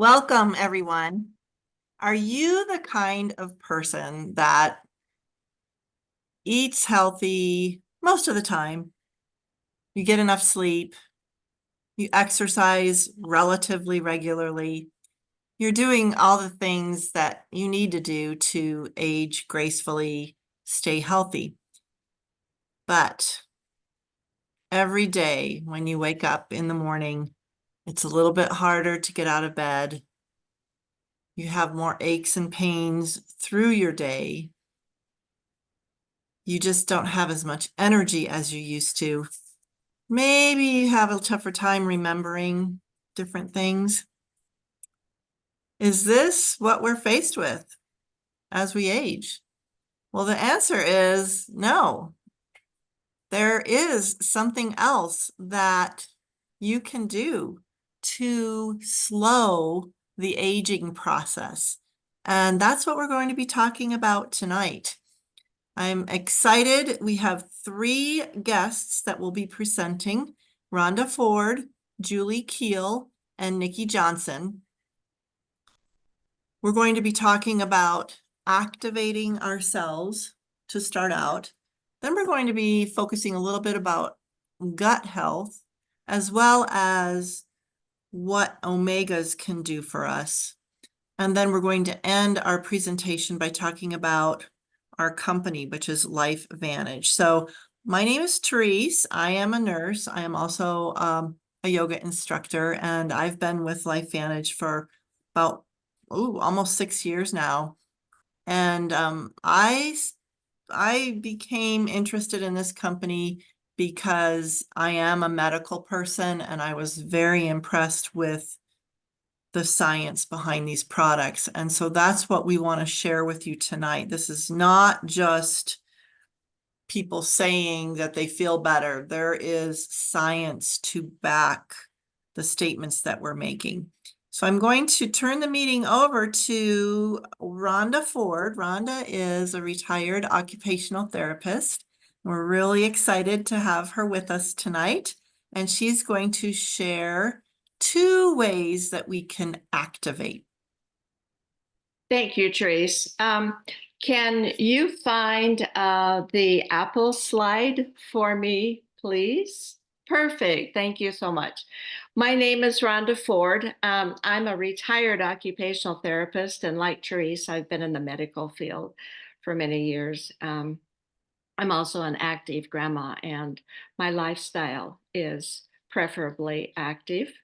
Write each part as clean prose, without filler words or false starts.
Welcome, everyone. Are you the kind of person that eats healthy most of the time? You get enough sleep, you exercise relatively regularly, you're doing all the things that you need to do to age gracefully, stay healthy. But every day when you wake up in the morning, it's a little bit harder to get out of bed. You have more aches and pains through your day. You just don't have as much energy as you used to. Maybe you have a tougher time remembering different things. Is this what we're faced with as we age? Well, the answer is no. There is something else that you can do to slow the aging process. And that's what we're going to be talking about tonight. I'm excited. We have three guests that will be presenting: Rhonda Ford, Julie Keel, and Nikki Johnson. We're going to be talking about activating ourselves to start out. Then we're going to be focusing a little bit about gut health, as well as what omegas can do for us. And then we're going to end our presentation by talking about our company, which is Life Vantage. So my name is Therese. I am a nurse. I am also a yoga instructor, and I've been with Life Vantage for about almost 6 years now. And I became interested in this company because I am a medical person, and I was very impressed with the science behind these products. And so that's what we want to share with you tonight. This is not just people saying that they feel better. There is science to back the statements that we're making. So I'm going to turn the meeting over to Rhonda Ford. Rhonda is a retired occupational therapist. We're really excited to have her with us tonight, and she's going to share 2 ways that we can activate. Thank you, Therese. Can you find the Apple slide for me, please? Perfect. Thank you so much. My name is Rhonda Ford. I'm a retired occupational therapist, and like Therese, I've been in the medical field for many years. I'm also an active grandma, and my lifestyle is preferably active.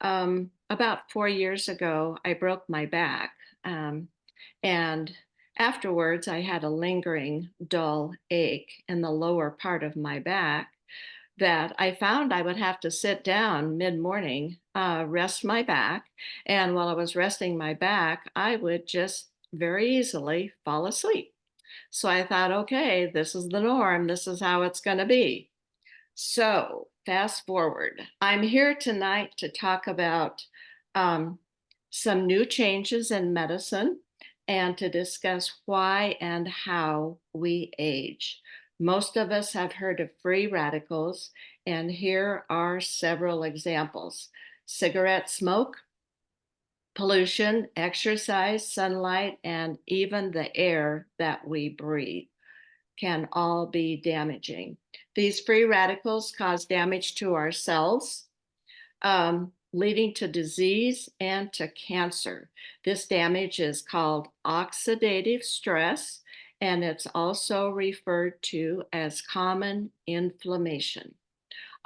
About 4 years ago, I broke my back. And afterwards, I had a lingering dull ache in the lower part of my back that I found I would have to sit down mid-morning, rest my back. And while I was resting my back, I would just very easily fall asleep. So I thought, okay, this is the norm. This is how it's going to be. So, fast forward. I'm here tonight to talk about um, some new changes in medicine and to discuss why and how we age. Most of us have heard of free radicals, and here are several examples: cigarette smoke, pollution, exercise, sunlight, and even the air that we breathe can all be damaging. These free radicals cause damage to our cells, leading to disease and to cancer. This damage is called oxidative stress, and it's also referred to as common inflammation.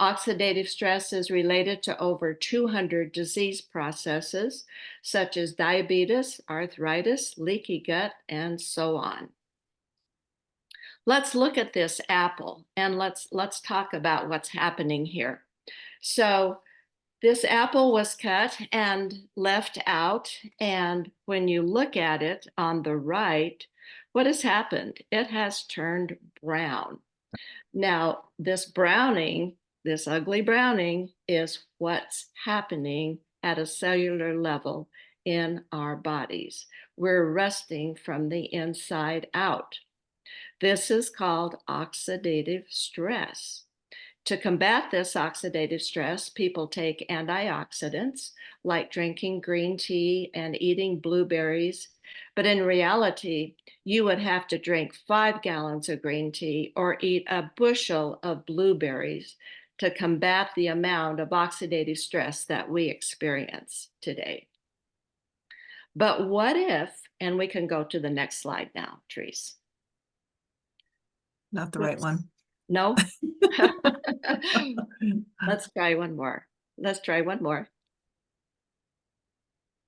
Oxidative stress is related to over 200 disease processes, such as diabetes, arthritis, leaky gut, and so on. Let's look at this apple and let's talk about what's happening here. So this apple was cut and left out, and when you look at it on the right, what has happened? It has turned brown. Now, this browning, this ugly browning, is what's happening at a cellular level in our bodies. We're rusting from the inside out. This is called oxidative stress. To combat this oxidative stress, people take antioxidants like drinking green tea and eating blueberries. But in reality, you would have to drink 5 gallons of green tea or eat a bushel of blueberries to combat the amount of oxidative stress that we experience today. But what if, and we can go to the next slide now, Therese. Not the right Oops. one. No? Let's try one more. Let's try one more.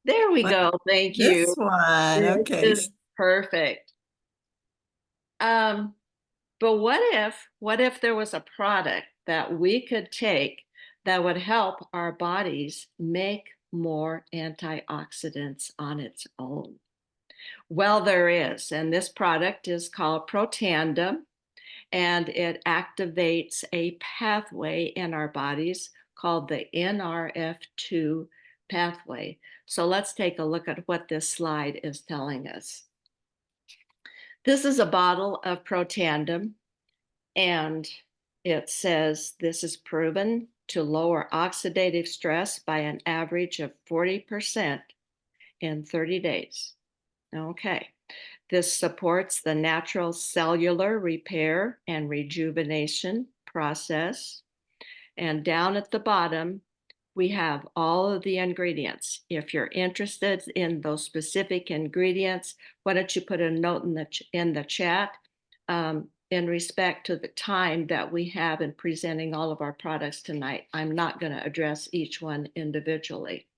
There we What? go. Thank This you. one. This Okay. is perfect. But what if there was a product that we could take that would help our bodies make more antioxidants on its own? Well, there is, and this product is called Protandim, and it activates a pathway in our bodies called the NRF2 pathway. So let's take a look at what this slide is telling us. This is a bottle of Protandim, and it says this is proven to lower oxidative stress by an average of 40% in 30 days. Okay. This supports the natural cellular repair and rejuvenation process. And down at the bottom, we have all of the ingredients. If you're interested in those specific ingredients, why don't you put a note in the chat in respect to the time that we have in presenting all of our products tonight. I'm not going to address each one individually.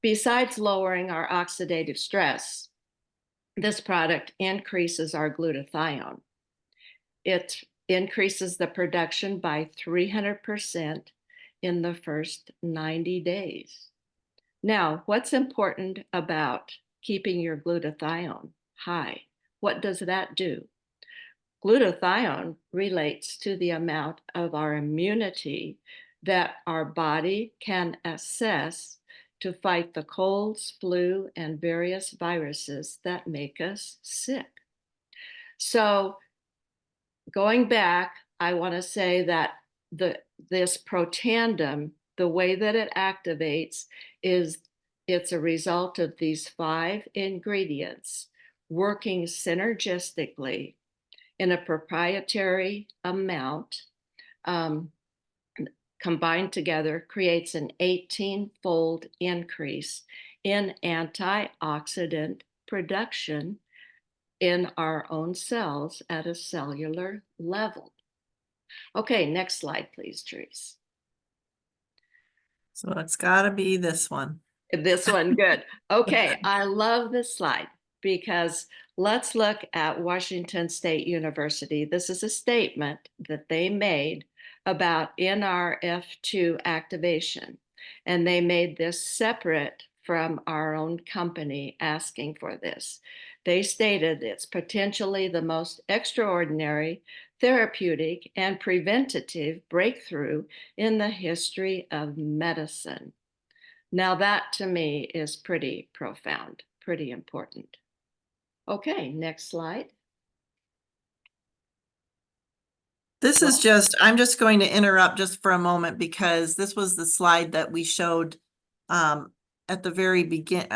Besides lowering our oxidative stress, this product increases our glutathione. It increases the production by 300% in the first 90 days. Now, what's important about keeping your glutathione high? What does that do? Glutathione relates to the amount of our immunity that our body can assess to fight the colds, flu, and various viruses that make us sick. So going back, I want to say that this Protandim, the way that it activates is it's a result of these 5 ingredients working synergistically in a proprietary amount, combined together creates an 18-fold increase in antioxidant production in our own cells at a cellular level. Okay, next slide, please, Therese. So it's got to be this one. This one, good. Okay, I love this slide because let's look at Washington State University. This is a statement that they made about NRF2 activation, and they made this separate from our own company asking for this. They stated it's potentially the most extraordinary, therapeutic, and preventative breakthrough in the history of medicine. Now that to me is pretty profound, pretty important. Okay, next slide. This is just, I'm just going to interrupt just for a moment because this was the slide that we showed at the very beginning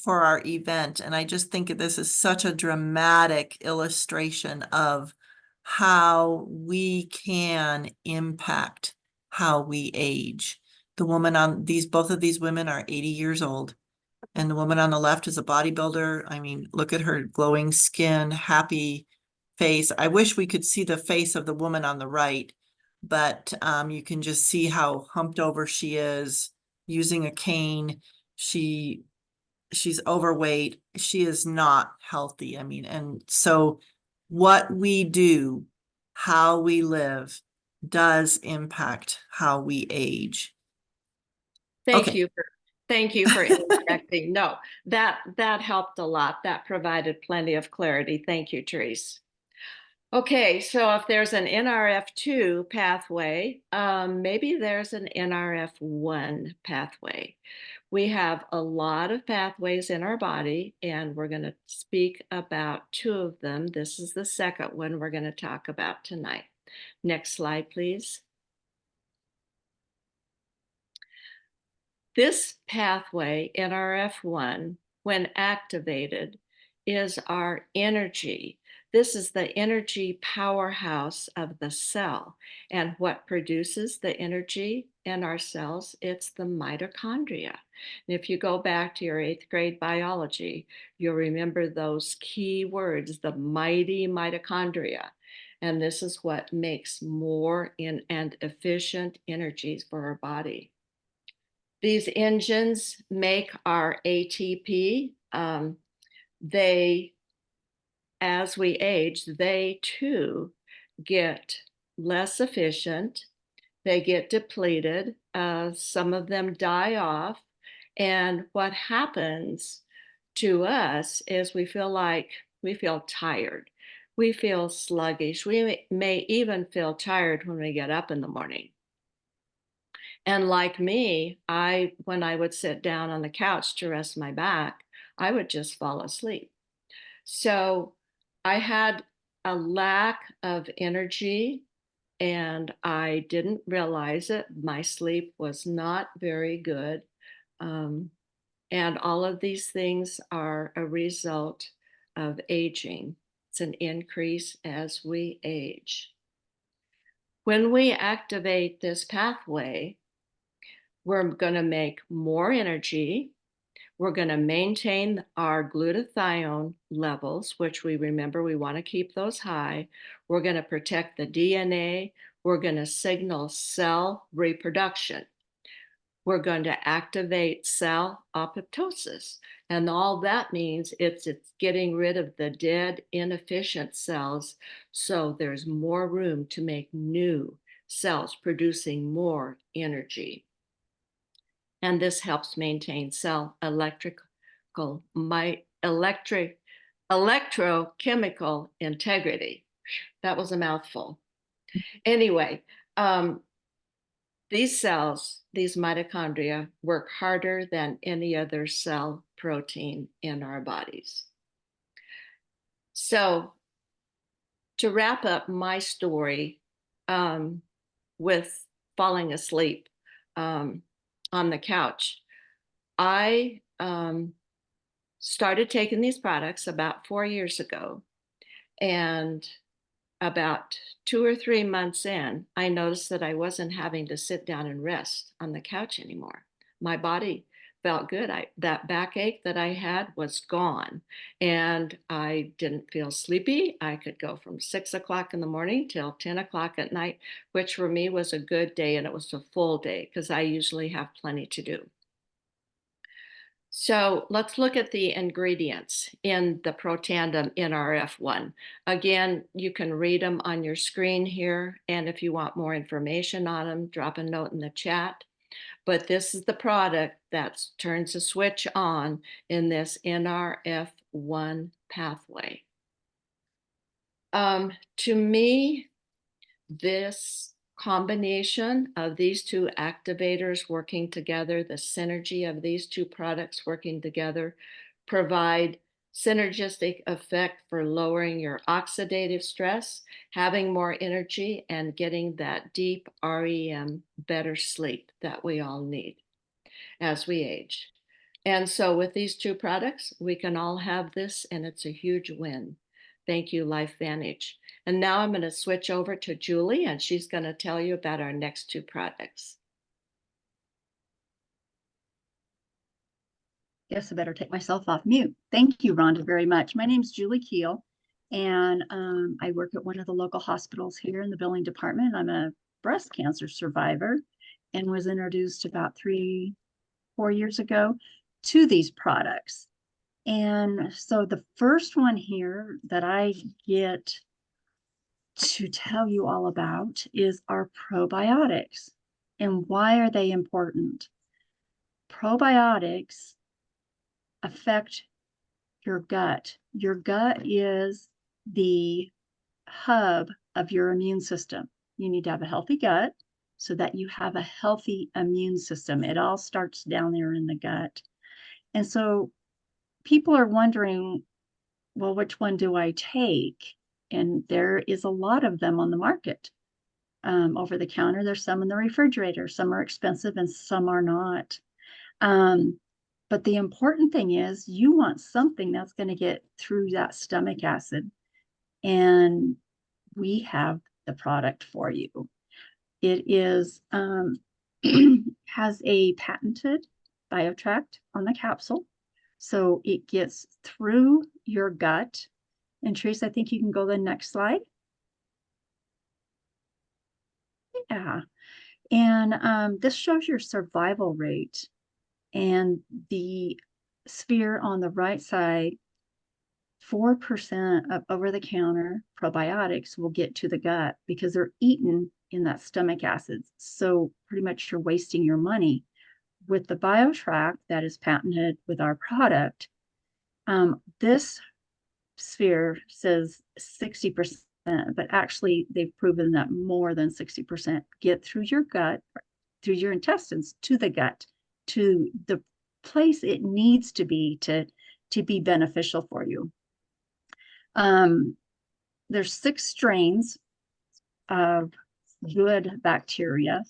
for our event. And I just think this is such a dramatic illustration of how we can impact how we age. The woman on both of these women are 80 years old. And the woman on the left is a bodybuilder. I mean, look at her glowing skin, happy face. I wish we could see the face of the woman on the right, but you can just see how humped over she is, using a cane. She's overweight. She is not healthy. I mean, and so what we do, how we live, does impact how we age. Thank Okay. you for interjecting. No, that helped a lot. That provided plenty of clarity. Thank you, Therese. Okay, so if there's an NRF2 pathway, maybe there's an NRF1 pathway. We have a lot of pathways in our body, and we're going to speak about 2 of them. This is the second one we're going to talk about tonight. Next slide, please. This pathway, NRF1, when activated, is our energy. This is the energy powerhouse of the cell. And what produces the energy in our cells? It's the mitochondria. And if you go back to your 8th grade biology, you'll remember those key words, the mighty mitochondria. And this is what makes more and efficient energies for our body. These engines make our ATP. As we age, they too get less efficient. They get depleted. Some of them die off. And what happens to us is we feel tired. We feel sluggish. We may even feel tired when we get up in the morning. And like me, when I would sit down on the couch to rest my back, I would just fall asleep. So I had a lack of energy and I didn't realize it. My sleep was not very good. And all of these things are a result of aging. It's an increase as we age. When we activate this pathway, we're going to make more energy. We're going to maintain our glutathione levels, which we remember we want to keep those high. We're going to protect the DNA. We're going to signal cell reproduction. We're going to activate cell apoptosis. And all that means it's getting rid of the dead, inefficient cells. So there's more room to make new cells producing more energy. And this helps maintain cell electrochemical integrity. That was a mouthful. Anyway, these cells, these mitochondria, work harder than any other cell protein in our bodies. So to wrap up my story with falling asleep on the couch, I started taking these products about 4 years ago. And about 2 or 3 months in, I noticed that I wasn't having to sit down and rest on the couch anymore. My body felt good. That backache that I had was gone. And I didn't feel sleepy. I could go from 6 o'clock in the morning till 10 o'clock at night, which for me was a good day. And it was a full day because I usually have plenty to do. So let's look at the ingredients in the Protandim NRF1. Again, you can read them on your screen here. And if you want more information on them, drop a note in the chat. But this is the product that turns the switch on in this NRF1 pathway. To me, this combination of these two activators working together, the synergy of these two products working together, provide synergistic effect for lowering your oxidative stress, having more energy, and getting that deep REM, better sleep that we all need as we age. And so with these two products, we can all have this, and it's a huge win. Thank you, LifeVantage. And now I'm going to switch over to Julie, and she's going to tell you about our next two products. Guess I better take myself off mute. Thank you, Rhonda, very much. My name's Julie Keel, and I work at one of the local hospitals here in the billing department. I'm a breast cancer survivor and was introduced about 3-4 years ago to these products. And so the first one here that I get to tell you all about is our probiotics. And why are they important? Probiotics affect your gut. Your gut is the hub of your immune system. You need to have a healthy gut so that you have a healthy immune system. It all starts down there in the gut. And so people are wondering, well, which one do I take? And there is a lot of them on the market. over the counter. There's some in the refrigerator. Some are expensive and some are not. But the important thing is you want something that's going to get through that stomach acid. And we have the product for you. It is has a patented biotract on the capsule. So it gets through your gut. And Therese, I think you can go to the next slide. Yeah. And this shows your survival rate. And the sphere on the right side, 4% of over-the-counter probiotics will get to the gut because they're eaten in that stomach acid. So pretty much you're wasting your money. With the BioTrack that is patented with our product, this sphere says 60%, but actually they've proven that more than 60% get through your gut, through your intestines, to the gut, to the place it needs to be be beneficial for you. There's 6 strains of good bacteria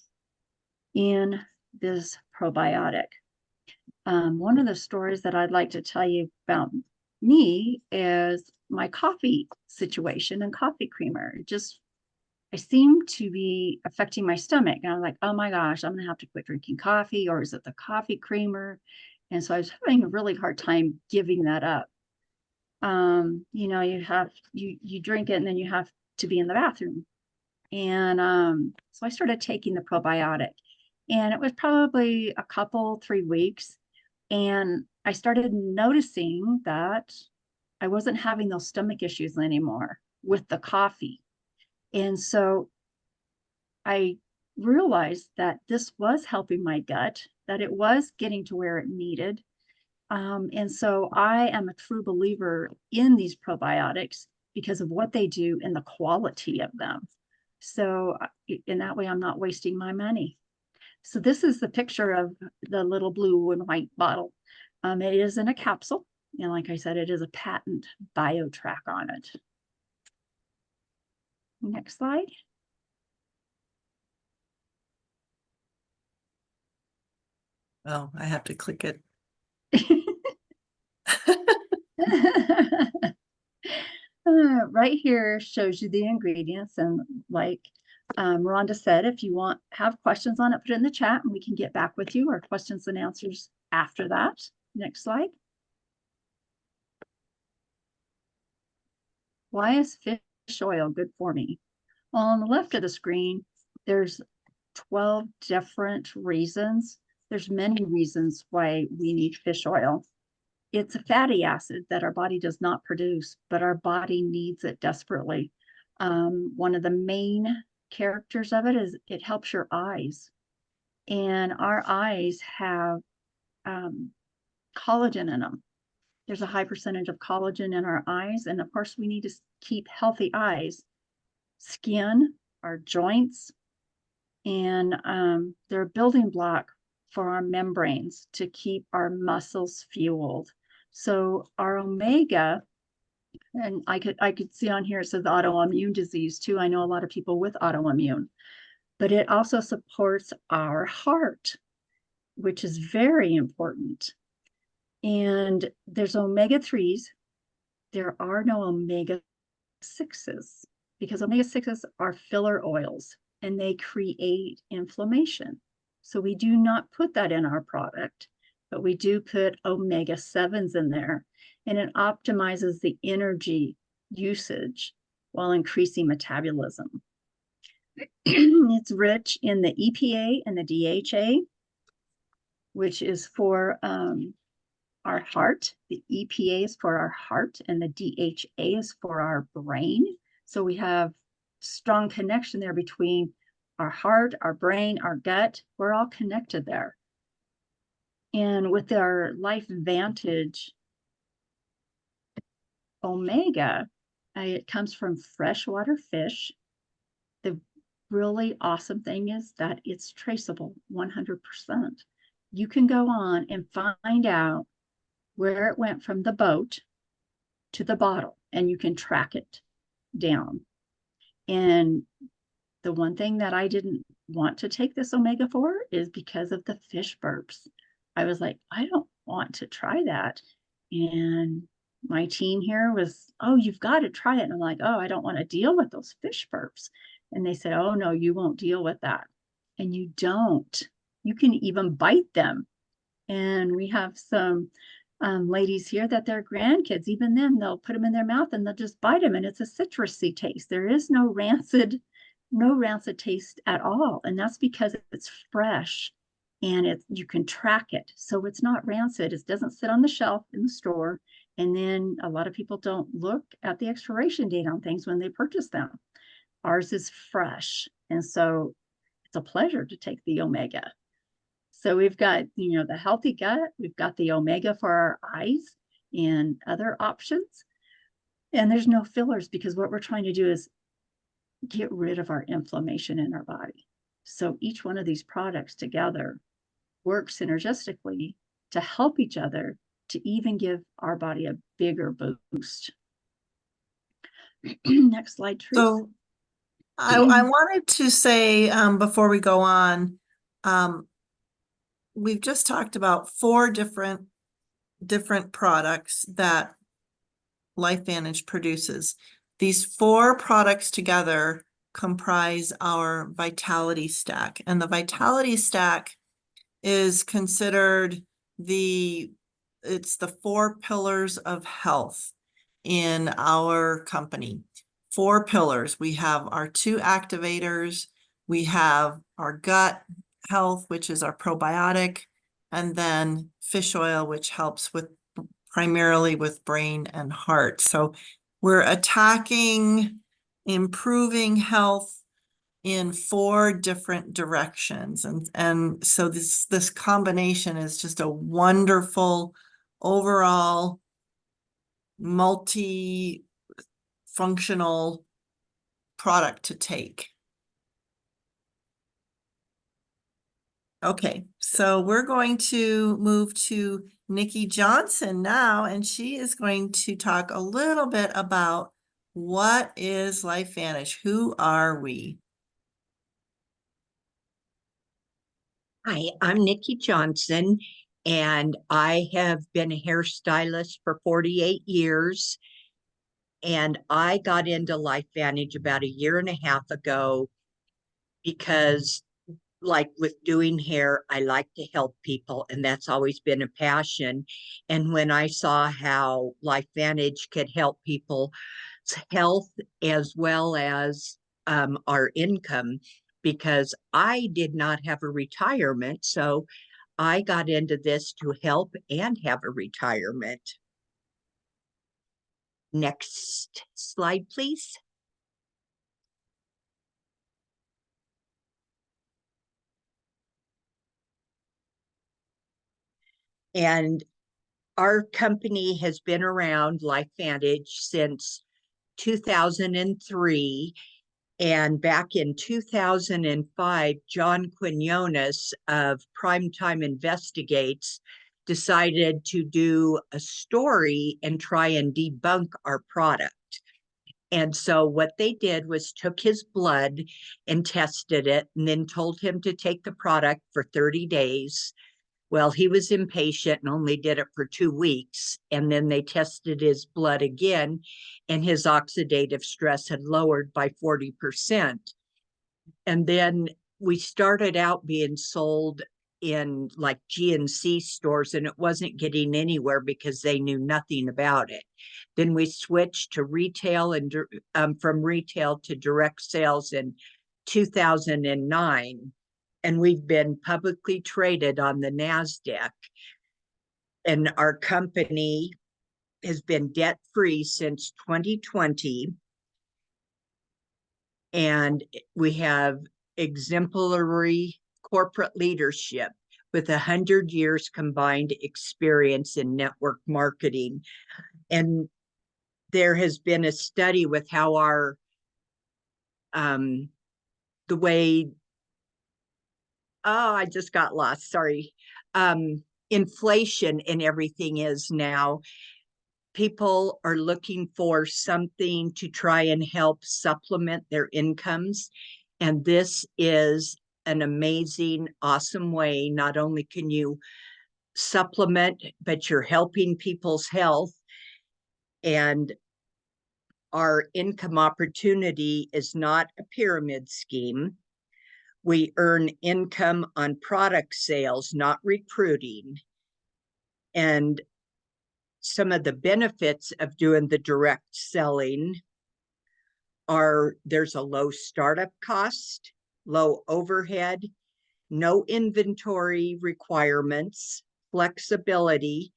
in this probiotic. One of the stories that I'd like to tell you about me is my coffee situation and coffee creamer. I seem to be affecting my stomach. And I'm like, oh my gosh, I'm gonna have to quit drinking coffee, or is it the coffee creamer? And so I was having a really hard time giving that up. You know, you drink it and then you have to be in the bathroom. And so I started taking the probiotic, and it was probably a couple, 3 weeks. And I started noticing that I wasn't having those stomach issues anymore with the coffee. And so I realized that this was helping my gut, that it was getting to where it needed. And so I am a true believer in these probiotics because of what they do and the quality of them. So in that way, I'm not wasting my money. So this is the picture of the little blue and white bottle. It is in a capsule. And like I said, it is a patent BioTrack on it. Next slide. Oh, I have to click it. Right here shows you the ingredients, and like Rhonda said, if you have questions on it, put it in the chat and we can get back with you, or questions and answers after that. Next slide. Why is fish oil good for me? Well, on the left of the screen, there's 12 different reasons. There's many reasons why we need fish oil. It's a fatty acid that our body does not produce, but our body needs it desperately. One of the main characters of it is it helps your eyes. And our eyes have collagen in them. There's a high percentage of collagen in our eyes. And of course, we need to keep healthy eyes. Skin, our joints, and they're a building block for our membranes to keep our muscles fueled. So our omega, and I could see on here it says autoimmune disease too. I know a lot of people with autoimmune, but it also supports our heart, which is very important. And there's omega-3s. There are no omega-6s because omega-6s are filler oils and they create inflammation. So we do not put that in our product, but we do put omega-7s in there, and it optimizes the energy usage while increasing metabolism. It's rich in the EPA and the DHA, which is for our heart. The EPA is for our heart and the DHA is for our brain. So we have strong connection there between our heart, our brain, our gut. We're all connected there. And with our Life Vantage omega, it comes from freshwater fish. The really awesome thing is that it's traceable 100%. You can go on and find out where it went from the boat to the bottle, and you can track it down. And the one thing that I didn't want to take this omega for is because of the fish burps. I was like, I don't want to try that. And my team here was, oh, you've got to try it. And I'm like, oh, I don't want to deal with those fish burps. And they said, oh, no, you won't deal with that. And you don't. You can even bite them. And we have some ladies here that their grandkids, even then, they'll put them in their mouth and they'll just bite them. And it's a citrusy taste. There is no rancid taste at all. And that's because it's fresh and you can track it. So it's not rancid. It doesn't sit on the shelf in the store. And then a lot of people don't look at the expiration date on things when they purchase them. Ours is fresh. And so it's a pleasure to take the omega. So we've got, the healthy gut, we've got the omega for our eyes and other options. And there's no fillers because what we're trying to do is get rid of our inflammation in our body. So each one of these products together works synergistically to help each other to even give our body a bigger boost. Next slide, Therese. So I wanted to say, before we go on, we've just talked about 4 different products that LifeVantage produces. These 4 products together comprise our Vitality Stack, and the Vitality Stack is considered it's the 4 pillars of health in our company. 4 pillars. We have our 2 activators, we have our gut health, which is our probiotic, and then fish oil, which helps with primarily with brain and heart. So we're attacking, improving health in 4 different directions. And so this combination is just a wonderful overall multi-functional product to take. Okay, so we're going to move to Nikki Johnson now, and she is going to talk a little bit about what is LifeVantage? Who are we? Hi, I'm Nikki Johnson, and I have been a hairstylist for 48 years. And I got into LifeVantage about 1.5 years ago because, like with doing hair, I like to help people, and that's always been a passion. And when I saw how LifeVantage could help people's health as well as our income, because I did not have a retirement, so I got into this to help and have a retirement. Next slide, please. And our company has been around, LifeVantage, since 2003. And back in 2005, John Quinones of Primetime Investigates decided to do a story and try and debunk our product. And so what they did was took his blood and tested it and then told him to take the product for 30 days. Well, he was impatient and only did it for 2 weeks. And then they tested his blood again, and his oxidative stress had lowered by 40%. And then we started out being sold in like GNC stores, and it wasn't getting anywhere because they knew nothing about it. Then we switched to retail and from retail to direct sales in 2009. And we've been publicly traded on the NASDAQ. And our company has been debt-free since 2020. And we have exemplary corporate leadership with 100 years combined experience in network marketing. And there has been a study with how our, the way, I just got lost, sorry. Inflation and everything is now. People are looking for something to try and help supplement their incomes. And this is an amazing, awesome way. Not only can you supplement, but you're helping people's health. And our income opportunity is not a pyramid scheme. We earn income on product sales, not recruiting. And some of the benefits of doing the direct selling are there's a low startup cost, low overhead, no inventory requirements, flexibility,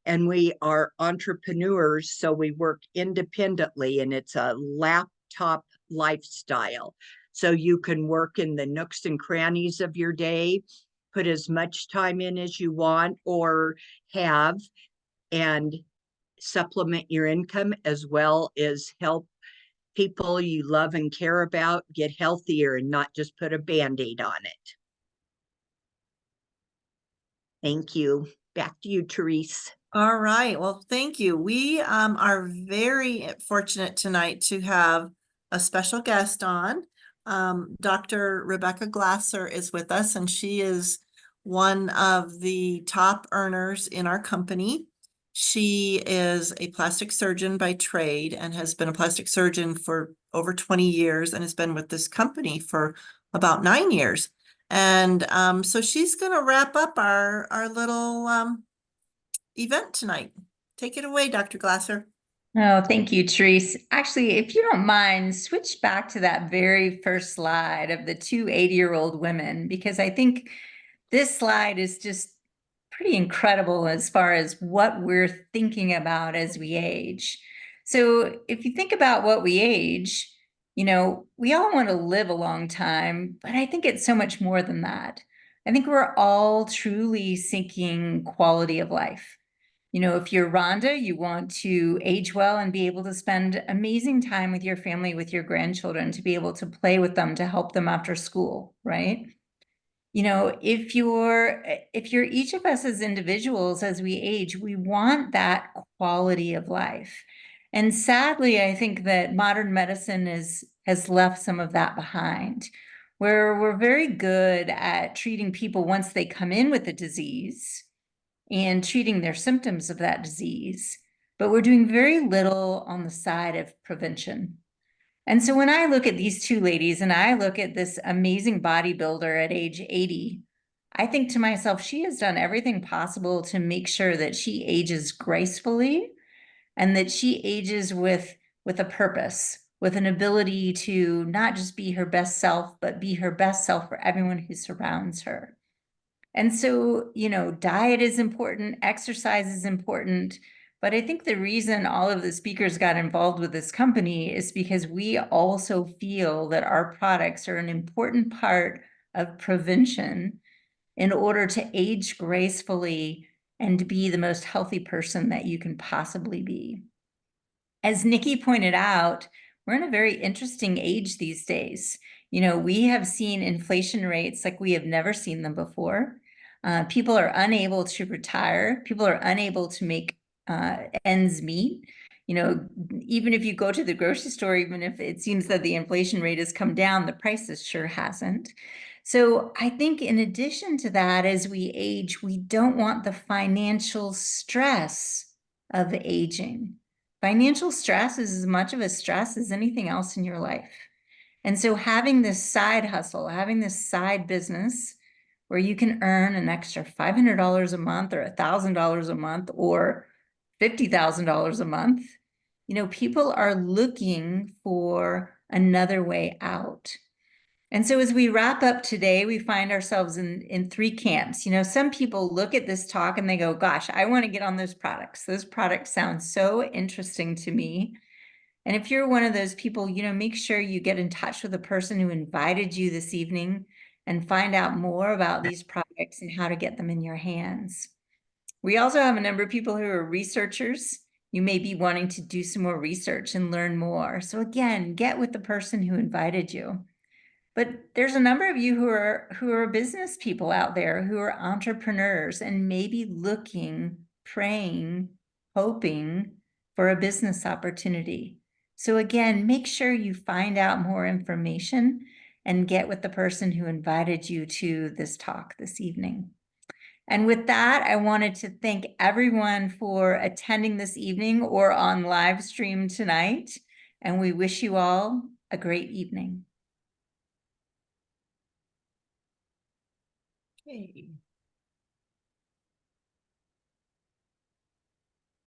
and we are entrepreneurs, so we work independently, and it's a laptop lifestyle. So you can work in the nooks and crannies of your day, put as much time in as you want or have, and supplement your income as well as help people you love and care about get healthier and not just put a band-aid on it. Thank you. Back to you, Therese. All right. Well, thank you. We are very fortunate tonight to have a special guest on. Dr. Rebecca Glasser is with us, and she is one of the top earners in our company. She is a plastic surgeon by trade and has been a plastic surgeon for over 20 years and has been with this company for about 9 years. And so she's going to wrap up our little event tonight. Take it away, Dr. Glasser. Oh, thank you, Therese. Actually, if you don't mind, switch back to that very first slide of the two 80-year-old women, because I think this slide is just pretty incredible as far as what we're thinking about as we age. So if you think about what we age, you know, we all want to live a long time, but I think it's so much more than that. I think we're all truly seeking quality of life. You know, if you're Rhonda, you want to age well and be able to spend amazing time with your family, with your grandchildren, to be able to play with them, to help them after school, right? You know, if you're each of us as individuals, as we age, we want that quality of life. And sadly, I think that modern medicine has left some of that behind, where we're very good at treating people once they come in with a disease and treating their symptoms of that disease, but we're doing very little on the side of prevention. And so when I look at these two ladies and I look at this amazing bodybuilder at age 80, I think to myself, she has done everything possible to make sure that she ages gracefully and that she ages with a purpose, with an ability to not just be her best self, but be her best self for everyone who surrounds her. And so, you know, diet is important, exercise is important, but I think the reason all of the speakers got involved with this company is because we also feel that our products are an important part of prevention in order to age gracefully and be the most healthy person that you can possibly be. As Nikki pointed out, we're in a very interesting age these days. You know, we have seen inflation rates like we have never seen them before. People are unable to retire. People are unable to make ends meet. You know, even if you go to the grocery store, even if it seems that the inflation rate has come down, the prices sure hasn't. So I think in addition to that, as we age, we don't want the financial stress of aging. Financial stress is as much of a stress as anything else in your life. And so having this side hustle, having this side business where you can earn an extra $500 a month or $1,000 a month or $50,000 a month, you know, people are looking for another way out. And so as we wrap up today, we find ourselves in three camps. You know, some people look at this talk and they go, gosh, I want to get on those products. Those products sound so interesting to me. And if you're one of those people, you know, make sure you get in touch with the person who invited you this evening and find out more about these products and how to get them in your hands. We also have a number of people who are researchers. You may be wanting to do some more research and learn more. So again, get with the person who invited you. But there's a number of you who are business people out there, who are entrepreneurs and maybe looking, praying, hoping for a business opportunity. So again, make sure you find out more information and get with the person who invited you to this talk this evening. And with that, I wanted to thank everyone for attending this evening or on live stream tonight. And we wish you all a great evening. Okay.